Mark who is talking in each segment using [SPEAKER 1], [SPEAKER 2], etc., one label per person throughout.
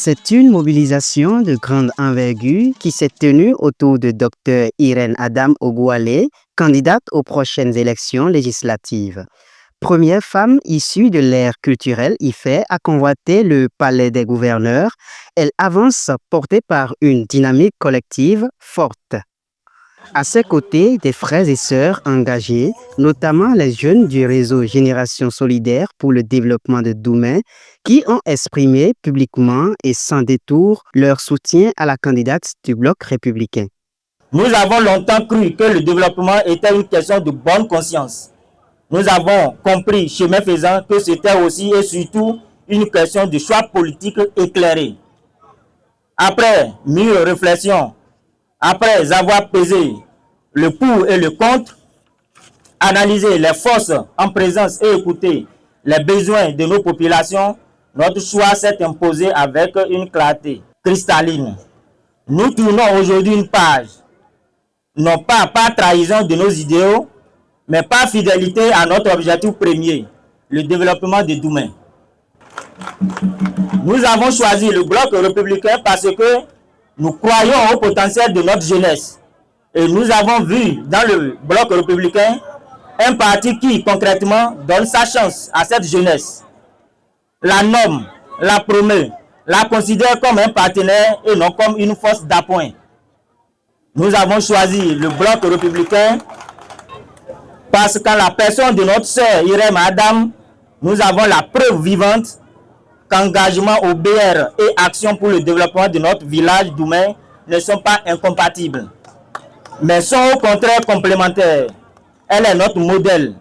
[SPEAKER 1] C'est une mobilisation de grande envergure qui s'est tenue autour de Dr Irène Adam Ogwale, candidate aux prochaines élections législatives. Première femme issue de l'ère culturelle IFE à convoiter le palais des gouverneurs, elle avance portée par une dynamique collective forte. À ses côtés, des frères et sœurs engagés, notamment les jeunes du réseau Génération Solidaire pour le développement de Doumen, qui ont exprimé publiquement et sans détour leur soutien à la candidate du Bloc républicain.
[SPEAKER 2] Nous avons longtemps cru que le développement était une question de bonne conscience. Nous avons compris, chemin faisant, que c'était aussi et surtout une question de choix politique éclairé. Après mûre réflexion, après avoir pesé le pour et le contre, analysé les forces en présence et écouté les besoins de nos populations, notre choix s'est imposé avec une clarté cristalline. Nous tournons aujourd'hui une page, non pas par trahison de nos idéaux, mais par fidélité à notre objectif premier, le développement de Doumen. Nous avons choisi le Bloc républicain parce que nous croyons au potentiel de notre jeunesse. Et nous avons vu dans le Bloc républicain un parti qui, concrètement, donne sa chance à cette jeunesse. La nomme, la promeut, la considère comme un partenaire et non comme une force d'appoint. Nous avons choisi le Bloc républicain parce qu'en la personne de notre sœur Irène Adam, nous avons la preuve vivante qu'engagement au BR et action pour le développement de notre village Doumen ne sont pas incompatibles, mais sont au contraire complémentaires. Elle est notre modèle,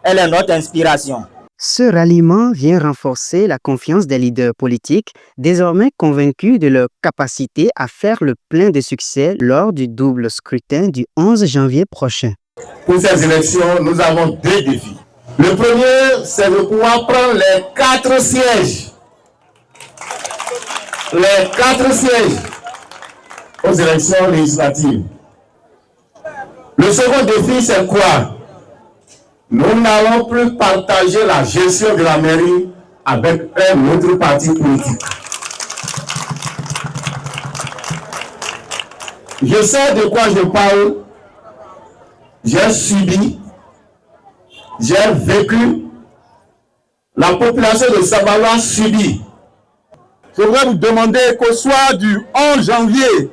[SPEAKER 2] elle est notre inspiration.
[SPEAKER 1] Ce ralliement vient renforcer la confiance des leaders politiques, désormais convaincus de leur capacité à faire le plein de succès lors du double scrutin du 11 janvier prochain.
[SPEAKER 3] Pour ces élections, nous avons deux défis. Le premier, c'est de pouvoir prendre les 4 sièges. Les 4 sièges aux élections législatives. Le second défi, c'est quoi? Nous n'allons plus partager la gestion de la mairie avec un autre parti politique. Je sais de quoi je parle. J'ai subi, j'ai vécu, la population de Saint-Malo a subi.
[SPEAKER 4] Je voudrais vous demander qu'au soir du 11 janvier,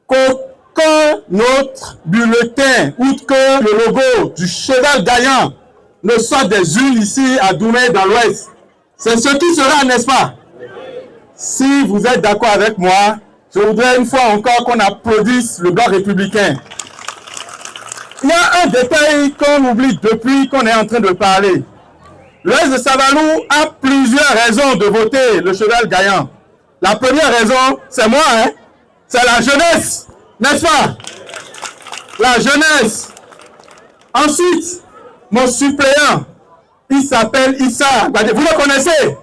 [SPEAKER 4] qu'aucun autre bulletin, outre que le logo du cheval gagnant, ne soit des urnes ici à Doumen dans l'Ouest. C'est ce qui sera, n'est-ce pas? Si vous êtes d'accord avec moi, je voudrais une fois encore qu'on applaudisse le Bloc républicain. Il y a un détail qu'on oublie depuis qu'on est en train de parler. L'Ouest de Saint-Malo a plusieurs raisons de voter le cheval gagnant. La première raison, c'est moi, c'est la jeunesse, n'est-ce pas? La jeunesse. Ensuite, mon suppléant, il s'appelle Issa. Vous le connaissez?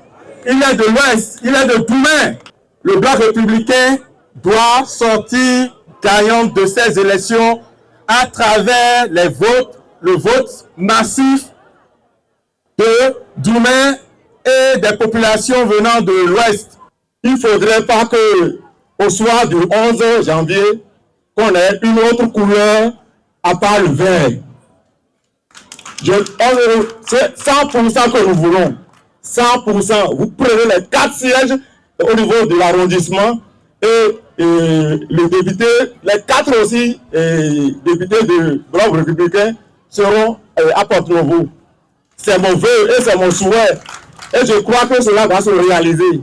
[SPEAKER 4] Il est de l'Ouest, il est de Doumen. Le Bloc républicain doit sortir gagnant de ces élections à travers les votes, le vote massif de Doumen et des populations venant de l'Ouest. Il ne faudrait pas que, au soir du 11 janvier, qu'on ait une autre couleur à part le vert. C'est 100% que nous voulons. 100%. Vous prenez les 4 sièges au niveau de l'arrondissement et les députés, les 4 aussi députés du Bloc républicain seront à Porto-Novo. C'est mon vœu et c'est mon souhait. Et je crois que cela va se réaliser.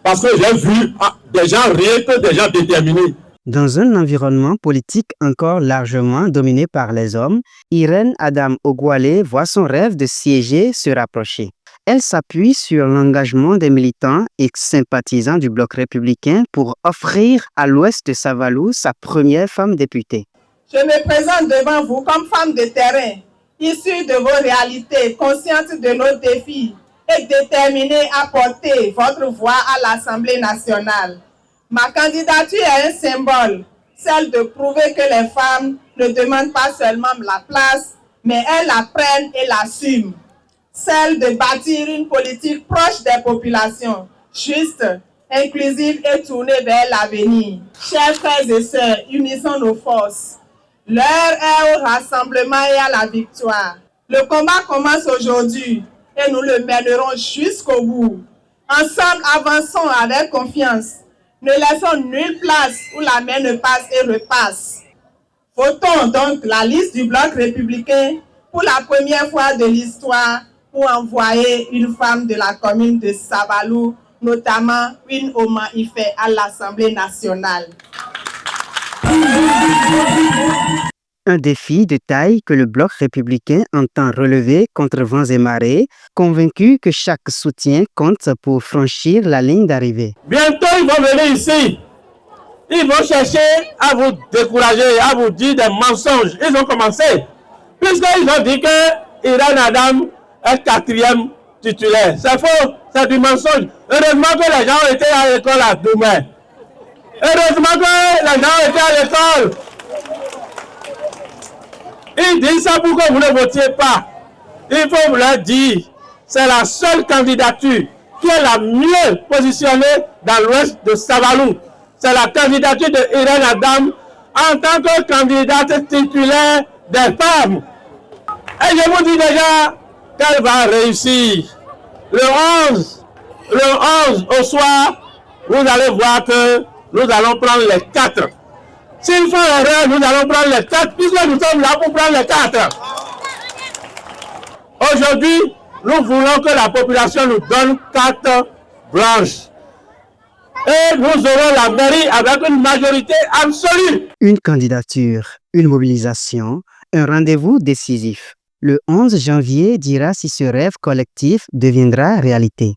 [SPEAKER 4] Parce que j'ai vu des gens rien que des gens déterminés.
[SPEAKER 1] Dans un environnement politique encore largement dominé par les hommes, Irène Adam Ogwale voit son rêve de siéger se rapprocher. Elle s'appuie sur l'engagement des militants et sympathisants du Bloc républicain pour offrir à l'Ouest de Saint-Malo sa première femme députée.
[SPEAKER 5] Je me présente devant vous comme femme de terrain, issue de vos réalités, consciente de nos défis et déterminée à porter votre voix à l'Assemblée nationale. Ma candidature est un symbole, celle de prouver que les femmes ne demandent pas seulement la place, mais elles la prennent et l'assument. Celle de bâtir une politique proche des populations, juste, inclusive et tournée vers l'avenir. Chers frères et sœurs, unissons nos forces. L'heure est au rassemblement et à la victoire. Le combat commence aujourd'hui et nous le mènerons jusqu'au bout. Ensemble, avançons avec confiance. Ne laissons nulle place où la main ne passe et repasse. Votons donc la liste du bloc républicain pour la première fois de l'histoire pour envoyer une femme de la commune de Sabalou, notamment une Oma Ife, à l'Assemblée nationale.
[SPEAKER 1] Un défi de taille que le bloc républicain entend relever contre vents et marées, convaincu que chaque soutien compte pour franchir la ligne d'arrivée.
[SPEAKER 4] Bientôt, ils vont venir ici. Ils vont chercher à vous décourager, à vous dire des mensonges. Ils ont commencé. Puisqu'ils ont dit que Irène Adam est 4e titulaire. C'est faux, c'est du mensonge. Heureusement que les gens ont été à l'école à demain. Heureusement que les gens ont été à l'école. Ils disent ça pour que vous ne votiez pas. Il faut vous leur dire, c'est la seule candidature qui est la mieux positionnée dans l'ouest de Sabalou. C'est la candidature de Irène Adam en tant que candidate titulaire des femmes. Et je vous dis déjà qu'elle va réussir. Le 11 au soir, vous allez voir que nous allons prendre les 4. S'ils font erreur, nous allons prendre les 4, puisque nous sommes là pour prendre les 4. Aujourd'hui, nous voulons que la population nous donne 4 blanches. Et nous aurons la mairie avec une majorité absolue.
[SPEAKER 1] Une candidature, une mobilisation, un rendez-vous décisif. Le 11 janvier dira si ce rêve collectif deviendra réalité.